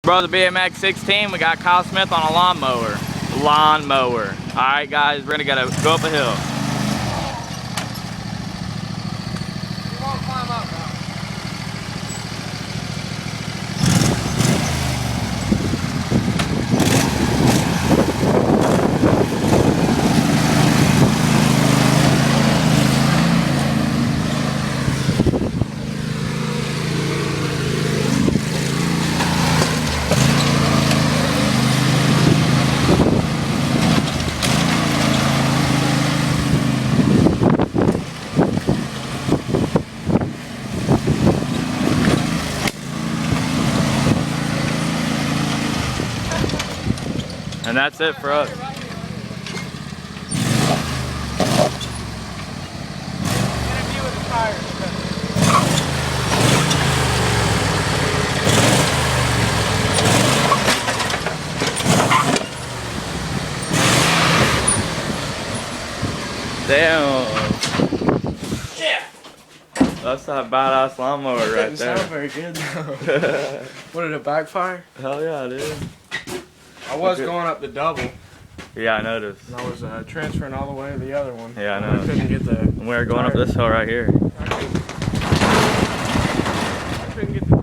Brother BMX 16, we got Kyle Smith on a lawnmower. Lawnmower. Alright guys, we're gonna go up a hill. You won't climb up now. And that's it for us. Interview with the tires. Damn. Yeah. That's that badass lawnmower right Didn't there. sound very good though. What, did it backfire? Hell yeah, dude. I was going up the double. Yeah, I noticed. And I was transferring all the way to the other one. Yeah, I And know. I couldn't get the. And we're going up this hill right here. I couldn't get the